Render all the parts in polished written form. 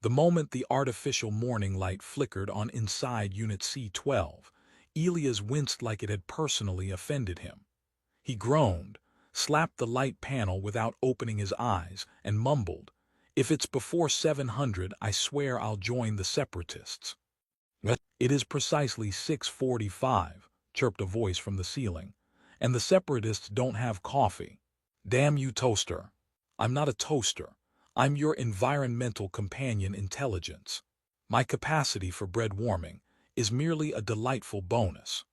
The moment the artificial morning light flickered on inside Unit C-12, Elias winced like it had personally offended him. He groaned, slapped the light panel without opening his eyes, and mumbled, "If it's before 700, I swear I'll join the separatists." "It is precisely 6:45, chirped a voice from the ceiling, "and the separatists don't have coffee. Damn you, toaster." "I'm not a toaster. I'm your environmental companion intelligence. My capacity for bread warming is merely a delightful bonus."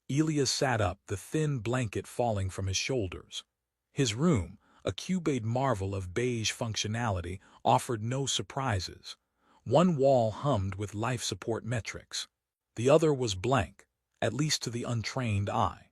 Elias sat up, the thin blanket falling from his shoulders. His room, a cubed marvel of beige functionality, offered no surprises. One wall hummed with life support metrics. The other was blank, at least to the untrained eye.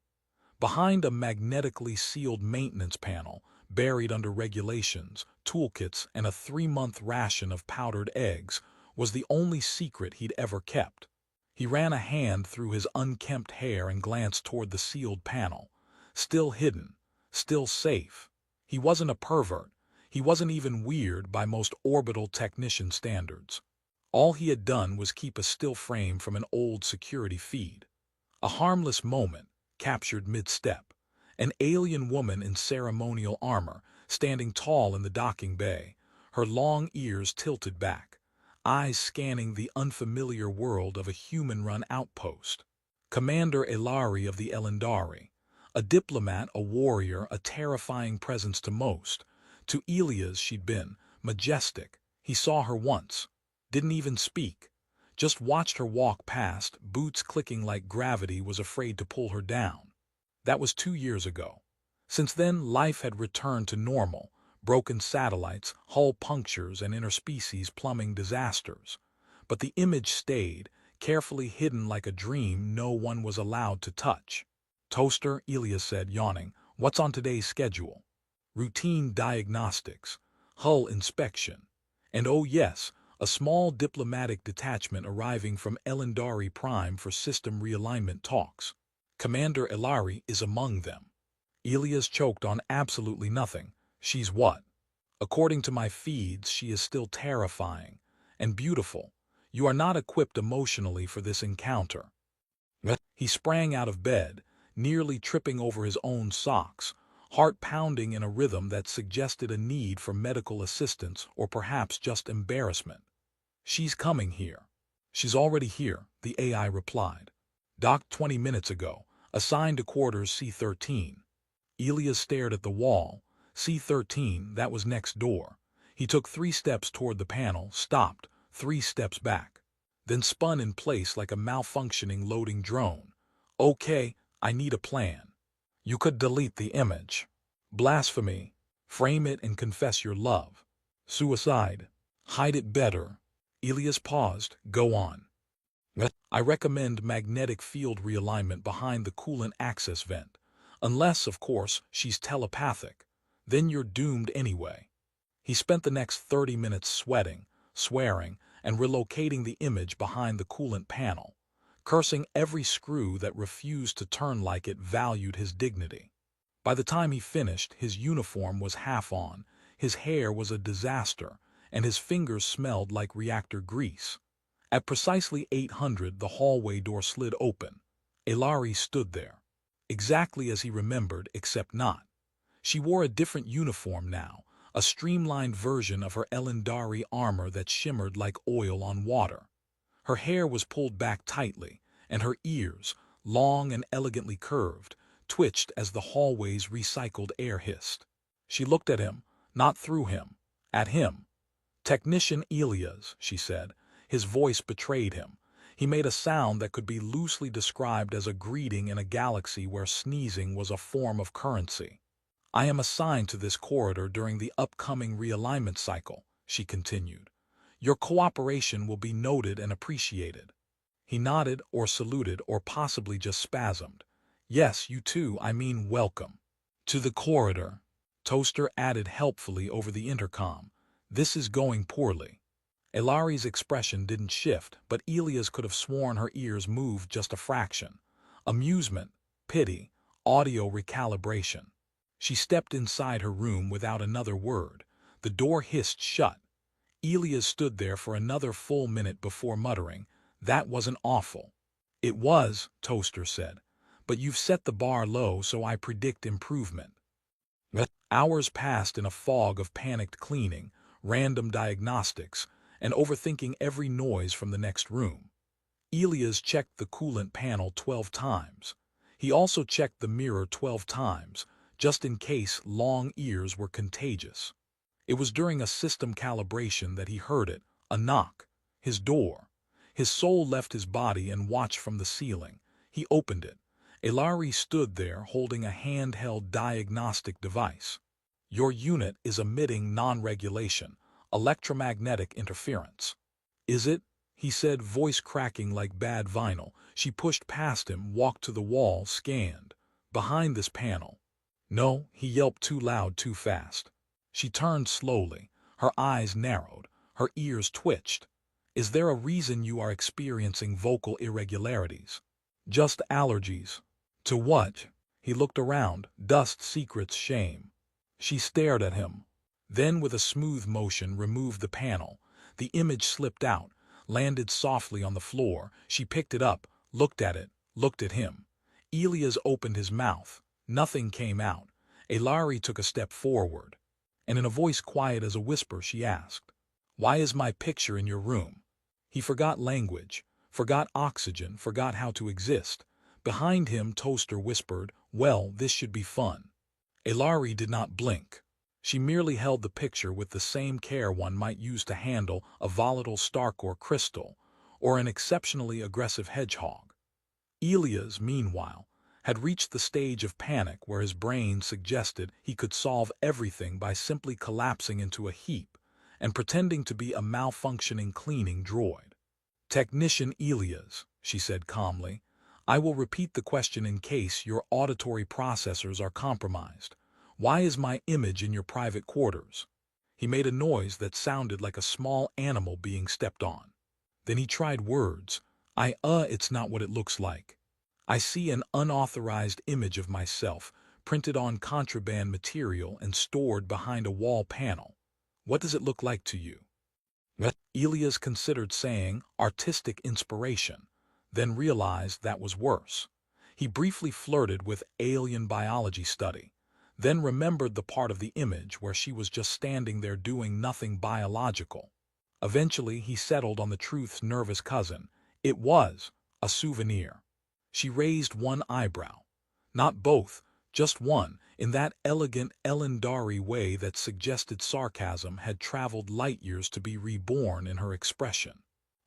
Behind a magnetically sealed maintenance panel, buried under regulations, toolkits, and a 3-month ration of powdered eggs, was the only secret he'd ever kept. He ran a hand through his unkempt hair and glanced toward the sealed panel. Still hidden, still safe. He wasn't a pervert. He wasn't even weird by most orbital technician standards. All he had done was keep a still frame from an old security feed. A harmless moment, captured mid-step. An alien woman in ceremonial armor, standing tall in the docking bay, her long ears tilted back, eyes scanning the unfamiliar world of a human-run outpost. Commander Ilari of the Elendari, a diplomat, a warrior, a terrifying presence to most. To Elias she'd been majestic. He saw her once, didn't even speak, just watched her walk past, boots clicking like gravity was afraid to pull her down. That was 2 years ago. Since then, life had returned to normal, broken satellites, hull punctures, and interspecies plumbing disasters. But the image stayed, carefully hidden like a dream no one was allowed to touch. "Toaster," Elias said, yawning, "what's on today's schedule?" "Routine diagnostics, hull inspection, and oh yes, a small diplomatic detachment arriving from Elendari Prime for system realignment talks. Commander Ilari is among them." Elias choked on absolutely nothing. "She's what?" "According to my feeds, she is still terrifying and beautiful. You are not equipped emotionally for this encounter." He sprang out of bed, nearly tripping over his own socks, heart pounding in a rhythm that suggested a need for medical assistance or perhaps just embarrassment. "She's coming here." "She's already here," the AI replied. "Docked 20 minutes ago. Assigned to quarters C-13. Elias stared at the wall. C-13, that was next door. He took 3 steps toward the panel, stopped, 3 steps back, then spun in place like a malfunctioning loading drone. "Okay, I need a plan." "You could delete the image." "Blasphemy. Frame it and confess your love." "Suicide. Hide it better." Elias paused. "Go on." "I recommend magnetic field realignment behind the coolant access vent. Unless, of course, she's telepathic. Then you're doomed anyway." He spent the next 30 minutes sweating, swearing, and relocating the image behind the coolant panel, cursing every screw that refused to turn like it valued his dignity. By the time he finished, his uniform was half on, his hair was a disaster, and his fingers smelled like reactor grease. At precisely 800, the hallway door slid open. Ilari stood there, exactly as he remembered, except not. She wore a different uniform now, a streamlined version of her Elendari armor that shimmered like oil on water. Her hair was pulled back tightly, and her ears, long and elegantly curved, twitched as the hallway's recycled air hissed. She looked at him, not through him, at him. "Technician Elias," she said. His voice betrayed him. He made a sound that could be loosely described as a greeting in a galaxy where sneezing was a form of currency. "I am assigned to this corridor during the upcoming realignment cycle," she continued. "Your cooperation will be noted and appreciated." He nodded or saluted or possibly just spasmed. "Yes, you too, I mean welcome." "To the corridor," Toaster added helpfully over the intercom. "This is going poorly." Ilari's expression didn't shift, but Elias could have sworn her ears moved just a fraction. Amusement, pity, audio recalibration. She stepped inside her room without another word. The door hissed shut. Elias stood there for another full minute before muttering, "That wasn't awful." "It was," Toaster said, "but you've set the bar low, so I predict improvement." Hours passed in a fog of panicked cleaning, random diagnostics, and overthinking every noise from the next room. Elias checked the coolant panel 12 times. He also checked the mirror 12 times, just in case long ears were contagious. It was during a system calibration that he heard it, a knock. His door. His soul left his body and watched from the ceiling. He opened it. Ilari stood there holding a handheld diagnostic device. "Your unit is emitting non-regulation, electromagnetic interference." "Is it?" he said, voice cracking like bad vinyl. She pushed past him, walked to the wall, scanned. "Behind this panel." "No," he yelped, too loud, too fast. She turned slowly. Her eyes narrowed. Her ears twitched. "Is there a reason you are experiencing vocal irregularities?" "Just allergies." "To what?" He looked around. Dust, secrets, shame. She stared at him. Then, with a smooth motion, removed the panel. The image slipped out, landed softly on the floor. She picked it up, looked at it, looked at him. Elias opened his mouth. Nothing came out. Ilari took a step forward, and in a voice quiet as a whisper, she asked, "Why is my picture in your room?" He forgot language, forgot oxygen, forgot how to exist. Behind him, Toaster whispered, "Well, this should be fun." Ilari did not blink. She merely held the picture with the same care one might use to handle a volatile Starcore crystal or an exceptionally aggressive hedgehog. Elias, meanwhile, had reached the stage of panic where his brain suggested he could solve everything by simply collapsing into a heap and pretending to be a malfunctioning cleaning droid. "Technician Elias," she said calmly, "I will repeat the question in case your auditory processors are compromised. Why is my image in your private quarters?" He made a noise that sounded like a small animal being stepped on. Then he tried words. It's not what it looks like. I see an unauthorized image of myself, printed on contraband material and stored behind a wall panel. What does it look like to you?" Elias considered saying artistic inspiration, then realized that was worse. He briefly flirted with alien biology study, then remembered the part of the image where she was just standing there doing nothing biological. Eventually, he settled on the truth's nervous cousin. It was a souvenir. She raised one eyebrow. Not both, just one, in that elegant Elendari way that suggested sarcasm had traveled light years to be reborn in her expression.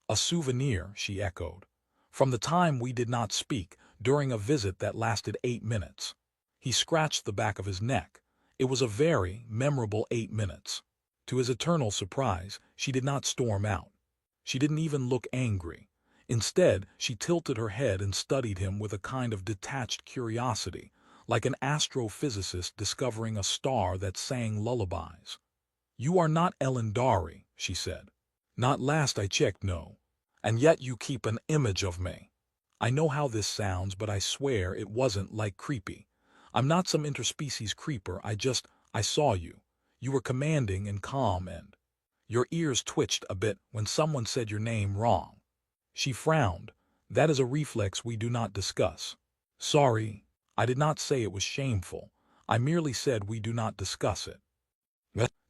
"A souvenir," she echoed. "From the time we did not speak, during a visit that lasted 8 minutes. He scratched the back of his neck. It was a very memorable 8 minutes. To his eternal surprise, she did not storm out. She didn't even look angry. Instead, she tilted her head and studied him with a kind of detached curiosity, like an astrophysicist discovering a star that sang lullabies. "You are not Elendari," she said. "Not last I checked, no. And yet you keep an image of me. I know how this sounds, but I swear it wasn't like creepy. I'm not some interspecies creeper, I saw you. You were commanding and calm and your ears twitched a bit when someone said your name wrong." She frowned. "That is a reflex we do not discuss." "Sorry. I did not say it was shameful. I merely said we do not discuss it."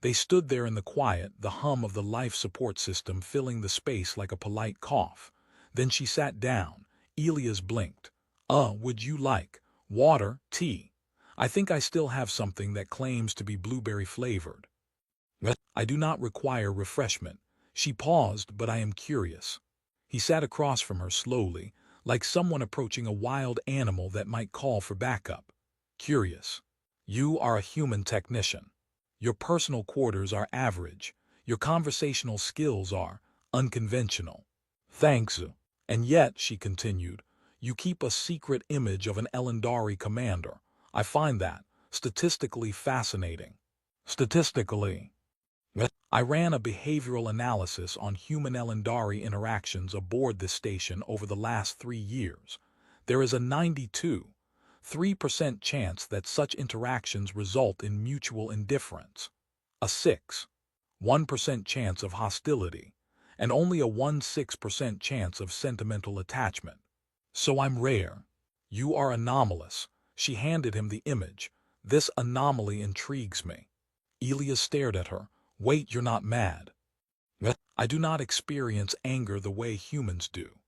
They stood there in the quiet, the hum of the life support system filling the space like a polite cough. Then she sat down. Elias blinked. Would you like water, tea? I think I still have something that claims to be blueberry flavored." "I do not require refreshment." She paused, "but I am curious." He sat across from her slowly, like someone approaching a wild animal that might call for backup. "Curious. You are a human technician. Your personal quarters are average. Your conversational skills are unconventional. Thanks. And yet," she continued, "you keep a secret image of an Elendari commander. I find that statistically fascinating." "Statistically?" "I ran a behavioral analysis on human Elendari interactions aboard this station over the last 3 years. There is a 92.3% chance that such interactions result in mutual indifference. A 6. 1% chance of hostility, and only a 1/6% chance of sentimental attachment. So I'm rare. You are anomalous. She handed him the image. This anomaly intrigues me. Elias stared at her. Wait, you're not mad. I do not experience anger the way humans do.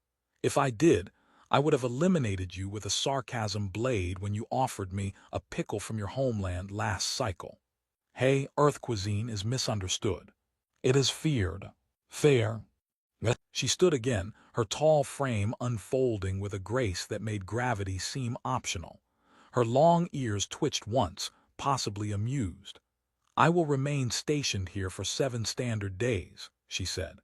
If I did, I would have eliminated you with a sarcasm blade when you offered me a pickle from your homeland last cycle. Hey, Earth cuisine is misunderstood. It is feared. Fair. She stood again, her tall frame unfolding with a grace that made gravity seem optional. Her long ears twitched once, possibly amused. I will remain stationed here for 7 standard days, she said.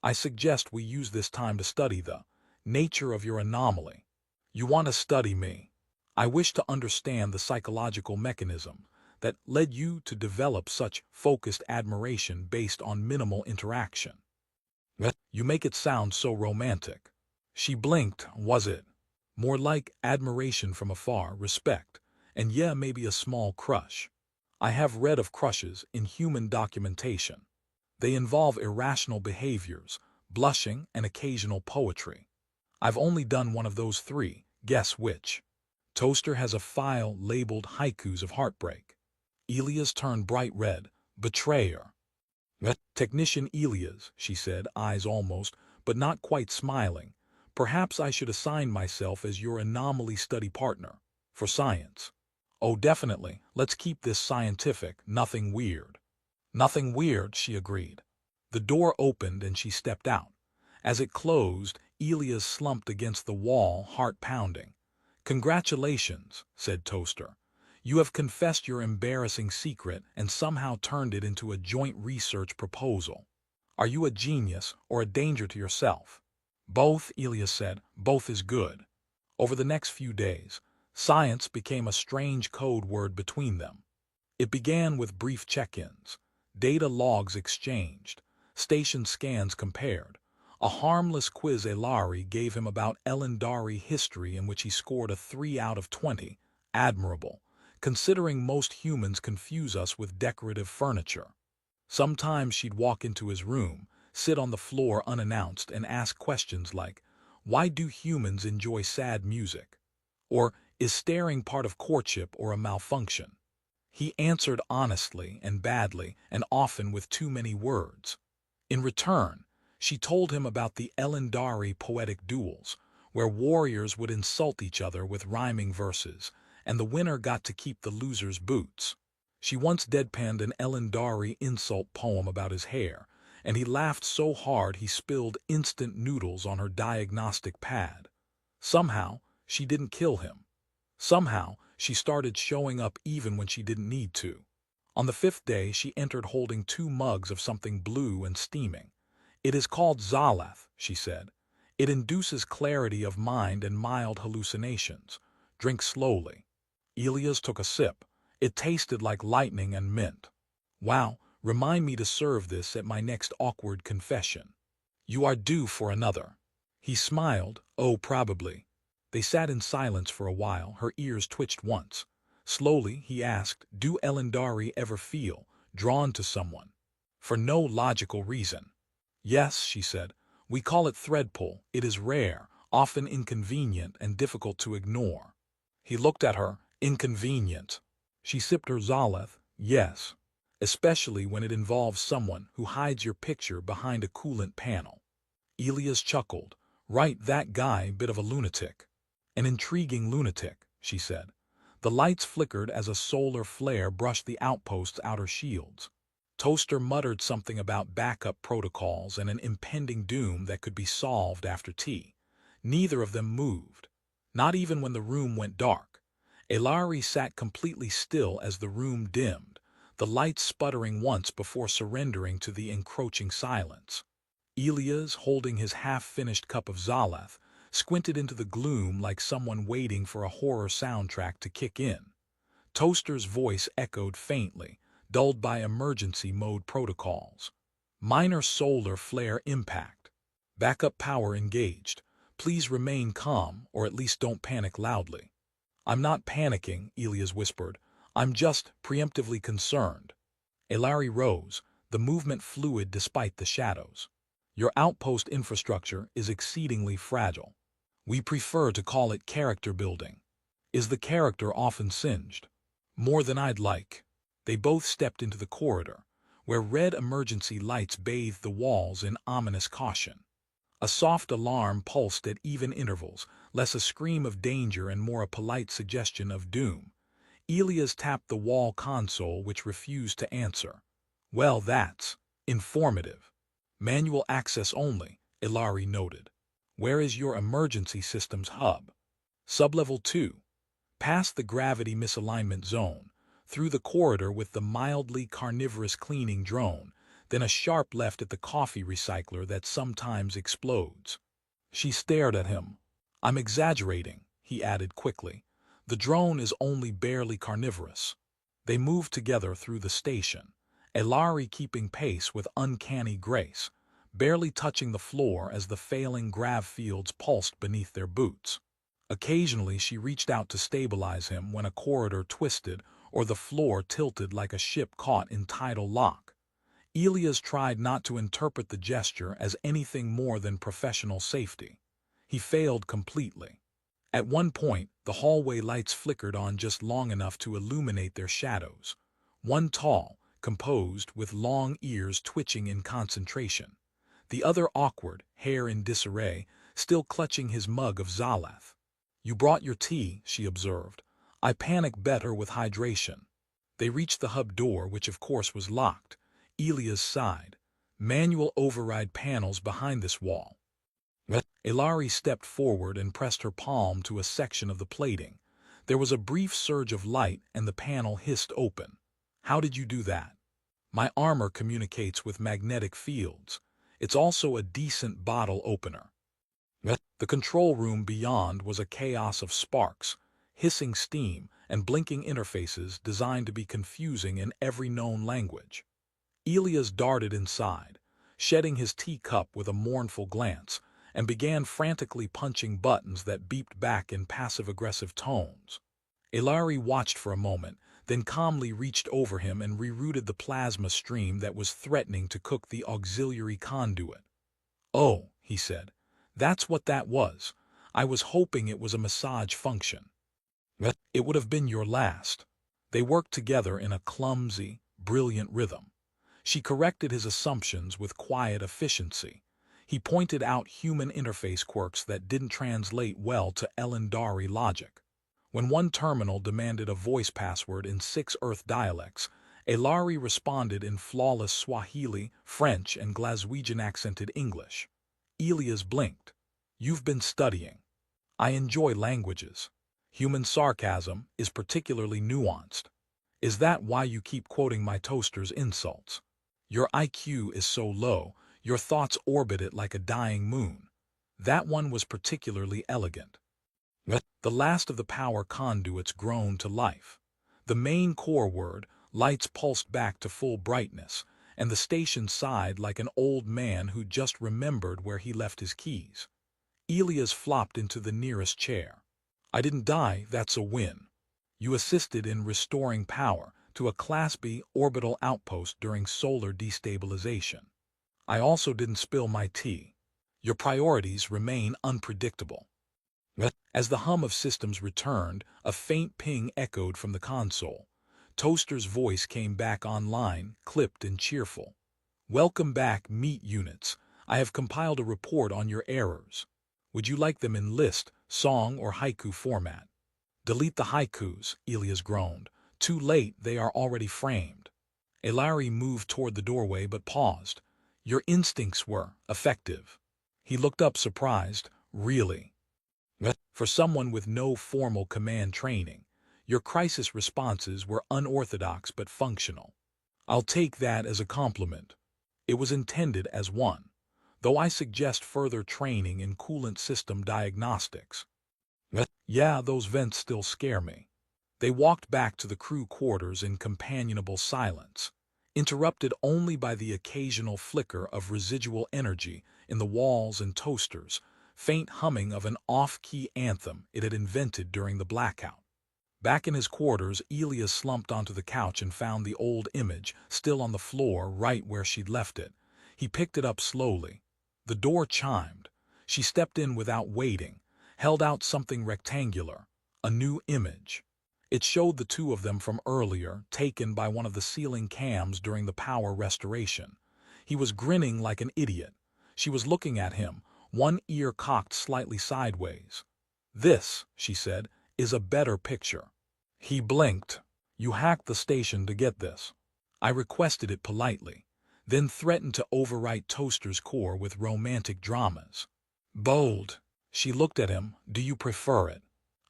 I suggest we use this time to study the nature of your anomaly. You want to study me. I wish to understand the psychological mechanism that led you to develop such focused admiration based on minimal interaction. You make it sound so romantic. She blinked, was it? More like admiration from afar, respect, and yeah, maybe a small crush. I have read of crushes in human documentation. They involve irrational behaviors, blushing, and occasional poetry. I've only done one of those 3. Guess which? Toaster has a file labeled Haikus of Heartbreak. Elias turned bright red. Betrayer. Technician Elias, she said, eyes almost, but not quite smiling. Perhaps I should assign myself as your anomaly study partner. For science. Oh, definitely. Let's keep this scientific, nothing weird. Nothing weird, she agreed. The door opened and she stepped out. As it closed, Elias slumped against the wall, heart pounding. Congratulations, said Toaster. You have confessed your embarrassing secret and somehow turned it into a joint research proposal. Are you a genius or a danger to yourself? Both, Elias said. Both is good. Over the next few days, science became a strange code word between them. It began with brief check-ins, data logs exchanged, station scans compared. A harmless quiz Elari gave him about Elendari history in which he scored a 3 out of 20. Admirable, considering most humans confuse us with decorative furniture. Sometimes she'd walk into his room, sit on the floor unannounced, and ask questions like, why do humans enjoy sad music? Or, is staring part of courtship or a malfunction? He answered honestly and badly, and often with too many words. In return, she told him about the Elendari poetic duels, where warriors would insult each other with rhyming verses, and the winner got to keep the loser's boots. She once deadpanned an Elendari insult poem about his hair, and he laughed so hard he spilled instant noodles on her diagnostic pad. Somehow, she didn't kill him. Somehow, she started showing up even when she didn't need to. On the 5th day, she entered holding 2 mugs of something blue and steaming. It is called Zalath, she said. It induces clarity of mind and mild hallucinations. Drink slowly. Elias took a sip. It tasted like lightning and mint. Wow, remind me to serve this at my next awkward confession. You are due for another. He smiled. Oh, probably. They sat in silence for a while, her ears twitched once. Slowly, he asked, do Elendari ever feel drawn to someone? For no logical reason. Yes, she said. We call it thread pull. It is rare, often inconvenient and difficult to ignore. He looked at her. Inconvenient. She sipped her Zalath. Yes. Especially when it involves someone who hides your picture behind a coolant panel. Elias chuckled. Right, that guy, bit of a lunatic. An intriguing lunatic, she said. The lights flickered as a solar flare brushed the outpost's outer shields. Toaster muttered something about backup protocols and an impending doom that could be solved after tea. Neither of them moved. Not even when the room went dark. Elari sat completely still as the room dimmed, the lights sputtering once before surrendering to the encroaching silence. Elias, holding his half-finished cup of Zalath, squinted into the gloom like someone waiting for a horror soundtrack to kick in. Toaster's voice echoed faintly, dulled by emergency mode protocols. Minor solar flare impact. Backup power engaged. Please remain calm, or at least don't panic loudly. I'm not panicking, Elias whispered. I'm just preemptively concerned. Elari rose. the movement fluid despite the shadows. Your outpost infrastructure is exceedingly fragile. We prefer to call it character building. Is the character often singed? More than I'd like. They both stepped into the corridor, where red emergency lights bathed the walls in ominous caution. A soft alarm pulsed at even intervals, less a scream of danger and more a polite suggestion of doom. Elias tapped the wall console, which refused to answer. Well, that's informative. Manual access only, Ilari noted. Where is your emergency systems hub? Sublevel 2. Past the gravity misalignment zone, through the corridor with the mildly carnivorous cleaning drone, then a sharp left at the coffee recycler that sometimes explodes. She stared at him. I'm exaggerating, he added quickly. The drone is only barely carnivorous. They moved together through the station, Ilari keeping pace with uncanny grace, barely touching the floor as the failing grav fields pulsed beneath their boots. Occasionally she reached out to stabilize him when a corridor twisted or the floor tilted like a ship caught in tidal lock. Elias tried not to interpret the gesture as anything more than professional safety. He failed completely. At one point, the hallway lights flickered on just long enough to illuminate their shadows. One tall, composed, with long ears twitching in concentration. The other awkward, hair in disarray, still clutching his mug of Zalath. You brought your tea, she observed. I panic better with hydration. They reached the hub door, which of course was locked. Elias sighed. Manual override panels behind this wall. Ilari stepped forward and pressed her palm to a section of the plating. There was a brief surge of light and the panel hissed open. How did you do that? My armor communicates with magnetic fields. It's also a decent bottle opener. The control room beyond was a chaos of sparks, hissing steam, and blinking interfaces designed to be confusing in every known language. Elias darted inside, shedding his teacup with a mournful glance, and began frantically punching buttons that beeped back in passive-aggressive tones. Ilari watched for a moment, then calmly reached over him and rerouted the plasma stream that was threatening to cook the auxiliary conduit. Oh, he said, that's what that was. I was hoping it was a massage function. It would have been your last. They worked together in a clumsy, brilliant rhythm. She corrected his assumptions with quiet efficiency. He pointed out human interface quirks that didn't translate well to Elendari logic. When one terminal demanded a voice password in 6 Earth dialects, Ilari responded in flawless Swahili, French, and Glaswegian-accented English. Elias blinked. You've been studying. I enjoy languages. Human sarcasm is particularly nuanced. Is that why you keep quoting my toaster's insults? Your IQ is so low, your thoughts orbit it like a dying moon. That one was particularly elegant. The last of the power conduits groaned to life. The main core word, lights pulsed back to full brightness, and the station sighed like an old man who just remembered where he left his keys. Elias flopped into the nearest chair. I didn't die, that's a win. You assisted in restoring power to a Class B orbital outpost during solar destabilization. I also didn't spill my tea. Your priorities remain unpredictable. As the hum of systems returned, a faint ping echoed from the console. Toaster's voice came back online, clipped and cheerful. Welcome back, meat units. I have compiled a report on your errors. Would you like them in list, song, or haiku format? Delete the haikus, Elias groaned. Too late, they are already framed. Ilari moved toward the doorway but paused. Your instincts were effective. He looked up surprised. Really? For someone with no formal command training, your crisis responses were unorthodox but functional. I'll take that as a compliment. It was intended as one, though I suggest further training in coolant system diagnostics. Yeah, those vents still scare me. They walked back to the crew quarters in companionable silence, interrupted only by the occasional flicker of residual energy in the walls and toasters, faint humming of an off-key anthem it had invented during the blackout. Back in his quarters, Elia slumped onto the couch and found the old image, still on the floor right where she'd left it. He picked it up slowly. The door chimed. She stepped in without waiting, held out something rectangular, a new image. It showed the two of them from earlier, taken by one of the ceiling cams during the power restoration. He was grinning like an idiot. She was looking at him, one ear cocked slightly sideways. "This," she said, "is a better picture." He blinked. "You hacked the station to get this." I requested it politely, then threatened to overwrite Toaster's core with romantic dramas. Bold. She looked at him. "Do you prefer it?"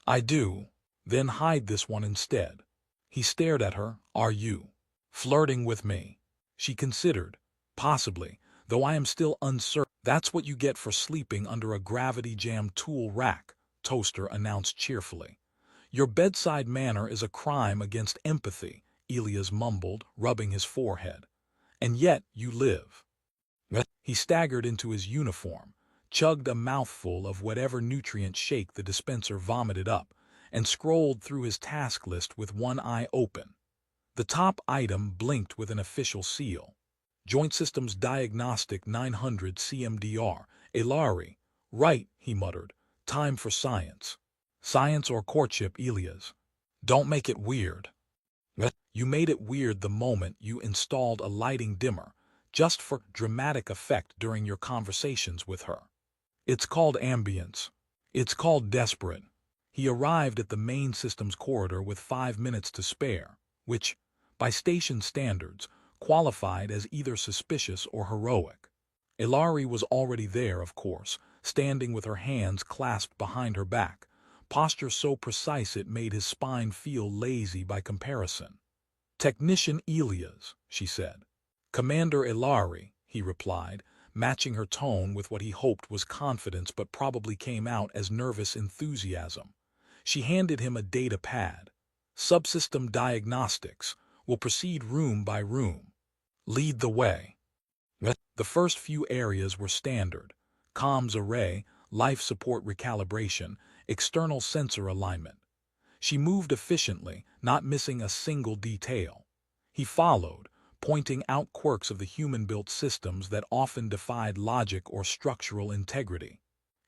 "I do." "Then hide this one instead." He stared at her. "Are you flirting with me?" She considered. "Possibly, though I am still uncertain." "That's what you get for sleeping under a gravity-jammed tool rack," Toaster announced cheerfully. "Your bedside manner is a crime against empathy," Elias mumbled, rubbing his forehead. "And yet you live." He staggered into his uniform, chugged a mouthful of whatever nutrient shake the dispenser vomited up, and scrolled through his task list with one eye open. The top item blinked with an official seal. Joint Systems Diagnostic 900 CMDR, Elari. "Right," he muttered. "Time for science." "Science or courtship, Elias. Don't make it weird." "You made it weird the moment you installed a lighting dimmer, just for dramatic effect during your conversations with her. It's called ambience. It's called desperate." He arrived at the main systems corridor with 5 minutes to spare, which, by station standards, qualified as either suspicious or heroic. Elari was already there, of course, standing with her hands clasped behind her back, posture so precise it made his spine feel lazy by comparison. "Technician Elias," she said. "Commander Elari," he replied, matching her tone with what he hoped was confidence but probably came out as nervous enthusiasm. She handed him a data pad. "Subsystem diagnostics. We'll proceed room by room. Lead the way." The first few areas were standard: comms array, life support recalibration, external sensor alignment. She moved efficiently, not missing a single detail. He followed, pointing out quirks of the human-built systems that often defied logic or structural integrity.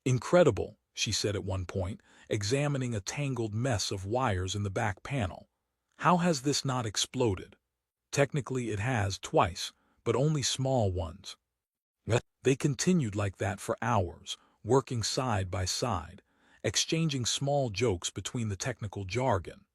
"Incredible," she said at one point, examining a tangled mess of wires in the back panel. "How has this not exploded?" "Technically it has twice, but only small ones." They continued like that for hours, working side by side, exchanging small jokes between the technical jargon.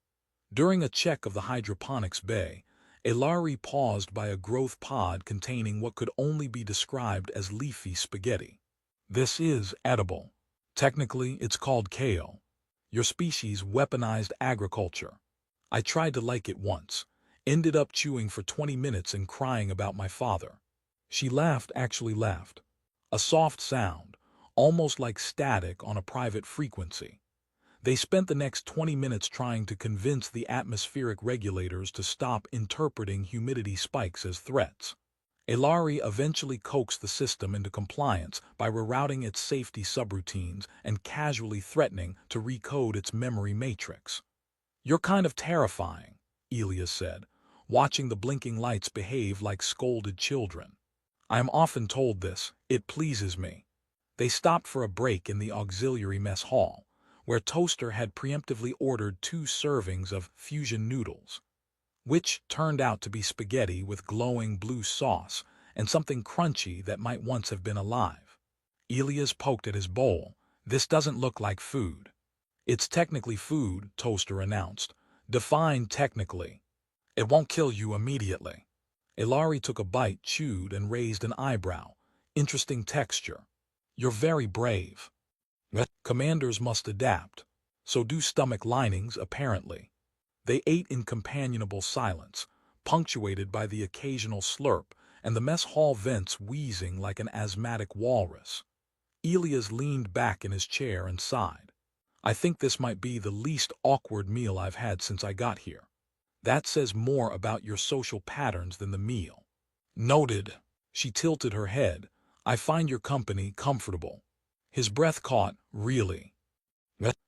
During a check of the hydroponics bay, Elari paused by a growth pod containing what could only be described as leafy spaghetti. "This is edible. Technically, it's called kale. Your species weaponized agriculture. I tried to like it once, ended up chewing for 20 minutes and crying about my father." She laughed, actually laughed. A soft sound, almost like static on a private frequency. They spent the next 20 minutes trying to convince the atmospheric regulators to stop interpreting humidity spikes as threats. Elari eventually coaxed the system into compliance by rerouting its safety subroutines and casually threatening to recode its memory matrix. "You're kind of terrifying," Elias said, watching the blinking lights behave like scolded children. "I am often told this. It pleases me." They stopped for a break in the auxiliary mess hall, where Toaster had preemptively ordered 2 servings of fusion noodles, which turned out to be spaghetti with glowing blue sauce and something crunchy that might once have been alive. Elias poked at his bowl. "This doesn't look like food." "It's technically food," Toaster announced. "Defined technically. It won't kill you immediately." Elari took a bite, chewed, and raised an eyebrow. "Interesting texture. You're very brave." "Commanders must adapt. So do stomach linings, apparently." They ate in companionable silence, punctuated by the occasional slurp and the mess hall vents wheezing like an asthmatic walrus. Elias leaned back in his chair and sighed. "I think this might be the least awkward meal I've had since I got here." "That says more about your social patterns than the meal." "Noted." She tilted her head. "I find your company comfortable." His breath caught. "Really?"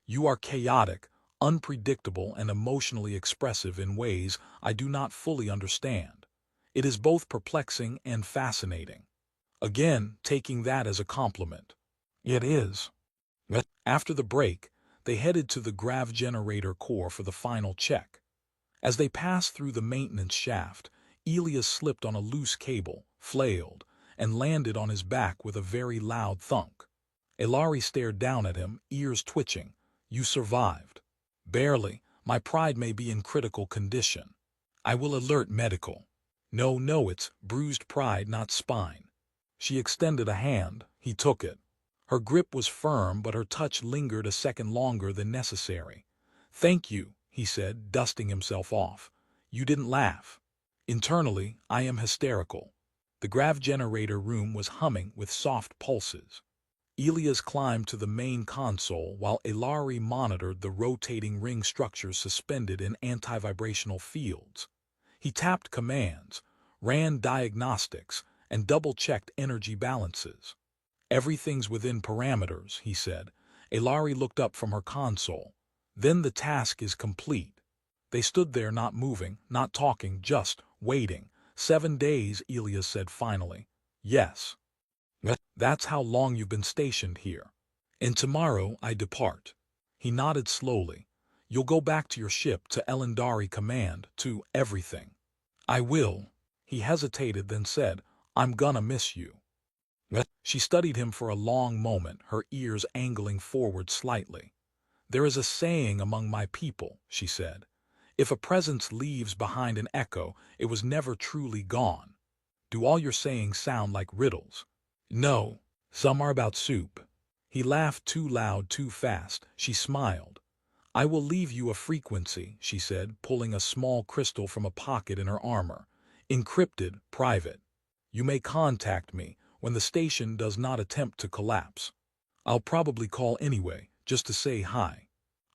"You are chaotic, unpredictable and emotionally expressive in ways I do not fully understand. It is both perplexing and fascinating. Again, taking that as a compliment. It is. After the break, they headed to the grav generator core for the final check. As they passed through the maintenance shaft, Elias slipped on a loose cable, flailed, and landed on his back with a very loud thunk. Ilari stared down at him, ears twitching. You survived. Barely. My pride may be in critical condition. I will alert medical. No, it's bruised pride, not spine. She extended a hand. He took it. Her grip was firm, but her touch lingered a second longer than necessary. Thank you, he said, dusting himself off. You didn't laugh. Internally, I am hysterical. The grav generator room was humming with soft pulses. Elias climbed to the main console while Ilari monitored the rotating ring structures suspended in anti-vibrational fields. He tapped commands, ran diagnostics, and double-checked energy balances. Everything's within parameters, he said. Ilari looked up from her console. Then the task is complete. They stood there not moving, not talking, just waiting. 7 days, Elias said finally. Yes. That's how long you've been stationed here. And tomorrow I depart. He nodded slowly. You'll go back to your ship, to Elendari Command, to everything. I will. He hesitated, then said, I'm gonna miss you. She studied him for a long moment, her ears angling forward slightly. There is a saying among my people, she said. If a presence leaves behind an echo, it was never truly gone. Do all your sayings sound like riddles? No, some are about soup. He laughed too loud, too fast. She smiled. I will leave you a frequency, she said, pulling a small crystal from a pocket in her armor. Encrypted, private. You may contact me when the station does not attempt to collapse. I'll probably call anyway, just to say hi.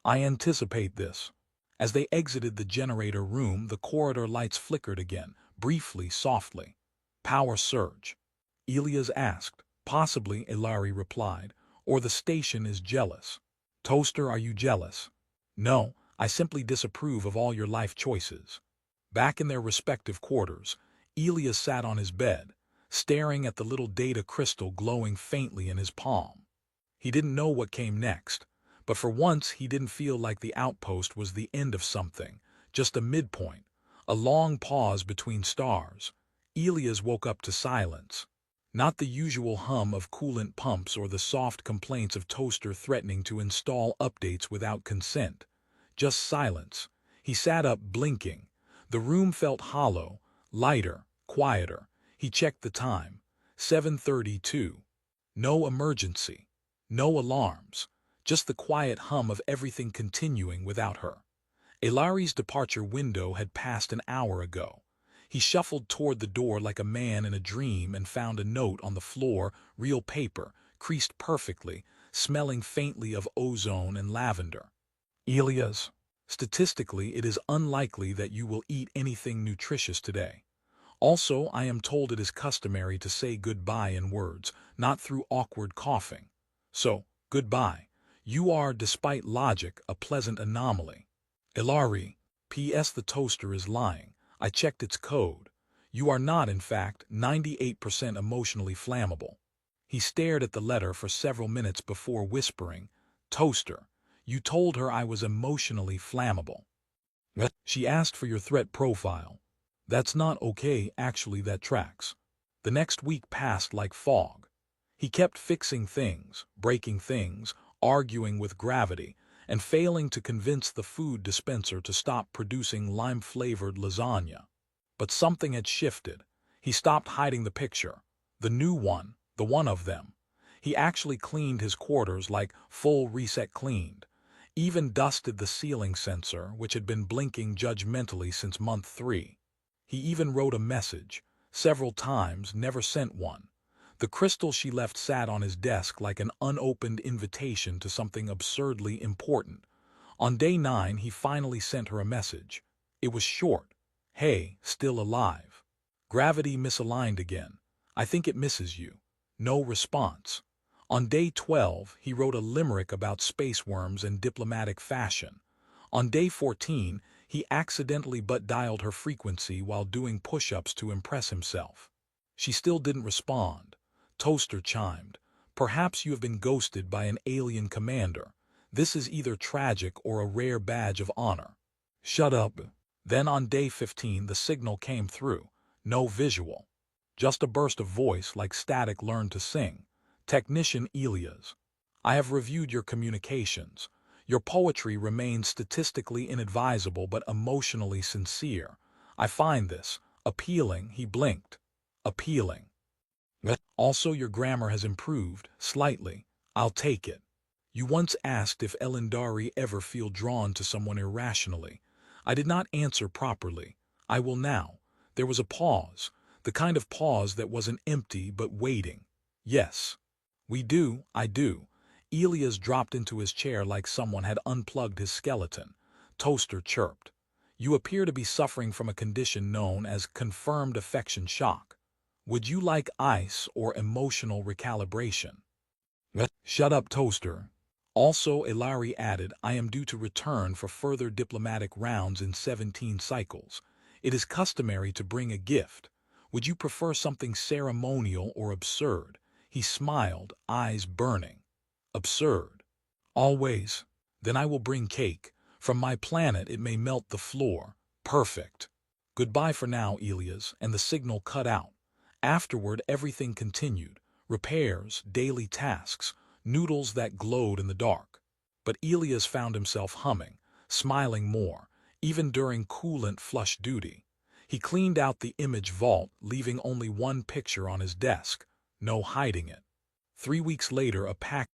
I anticipate this. As they exited the generator room, the corridor lights flickered again, briefly, softly. Power surge. Elias asked. Possibly, Ilari replied. Or the station is jealous. Toaster, are you jealous? No, I simply disapprove of all your life choices. Back in their respective quarters, Elias sat on his bed, staring at the little data crystal glowing faintly in his palm. He didn't know what came next, but for once he didn't feel like the outpost was the end of something, just a midpoint, a long pause between stars. Elias woke up to silence. Not the usual hum of coolant pumps or the soft complaints of Toaster threatening to install updates without consent. Just silence. He sat up, blinking. The room felt hollow, lighter, quieter. He checked the time. 7:32. No emergency. No alarms. Just the quiet hum of everything continuing without her. Ilari's departure window had passed an hour ago. He shuffled toward the door like a man in a dream and found a note on the floor, real paper, creased perfectly, smelling faintly of ozone and lavender. Elias, statistically, it is unlikely that you will eat anything nutritious today. Also, I am told it is customary to say goodbye in words, not through awkward coughing. So, goodbye. You are, despite logic, a pleasant anomaly. Ilari, P.S. The toaster is lying. I checked its code. You are not, in fact, 98% emotionally flammable. He stared at the letter for several minutes before whispering, Toaster, you told her I was emotionally flammable. She asked for your threat profile. That's not okay, actually that tracks. The next week passed like fog. He kept fixing things, breaking things, arguing with gravity, and failing to convince the food dispenser to stop producing lime-flavored lasagna. But something had shifted. He stopped hiding the picture. The new one, the one of them. He actually cleaned his quarters like full reset cleaned. Even dusted the ceiling sensor, which had been blinking judgmentally since month 3. He even wrote a message. Several times, never sent one. The crystal she left sat on his desk like an unopened invitation to something absurdly important. On day 9, he finally sent her a message. It was short. Hey, still alive. Gravity misaligned again. I think it misses you. No response. On day 12, he wrote a limerick about space worms and diplomatic fashion. On day 14, he accidentally but dialed her frequency while doing push-ups to impress himself. She still didn't respond. Toaster chimed. Perhaps you have been ghosted by an alien commander. This is either tragic or a rare badge of honor. Shut up. Then on day 15, the signal came through. No visual. Just a burst of voice like static learned to sing. Technician Elias. I have reviewed your communications. Your poetry remains statistically inadvisable but emotionally sincere. I find this appealing. He blinked. Appealing. Also, your grammar has improved, slightly. I'll take it. You once asked if Elendari ever feel drawn to someone irrationally. I did not answer properly. I will now. There was a pause, the kind of pause that wasn't empty but waiting. Yes. We do, I do. Elias dropped into his chair like someone had unplugged his skeleton. Toaster chirped. You appear to be suffering from a condition known as confirmed affection shock. Would you like ice or emotional recalibration? Shut up, Toaster. Also, Ilari added, I am due to return for further diplomatic rounds in 17 cycles. It is customary to bring a gift. Would you prefer something ceremonial or absurd? He smiled, eyes burning. Absurd. Always. Then I will bring cake. From my planet it may melt the floor. Perfect. Goodbye for now, Elias, and the signal cut out. Afterward, everything continued. Repairs, daily tasks, noodles that glowed in the dark. But Elias found himself humming, smiling more, even during coolant flush duty. He cleaned out the image vault, leaving only one picture on his desk. No hiding it. 3 weeks later, a pack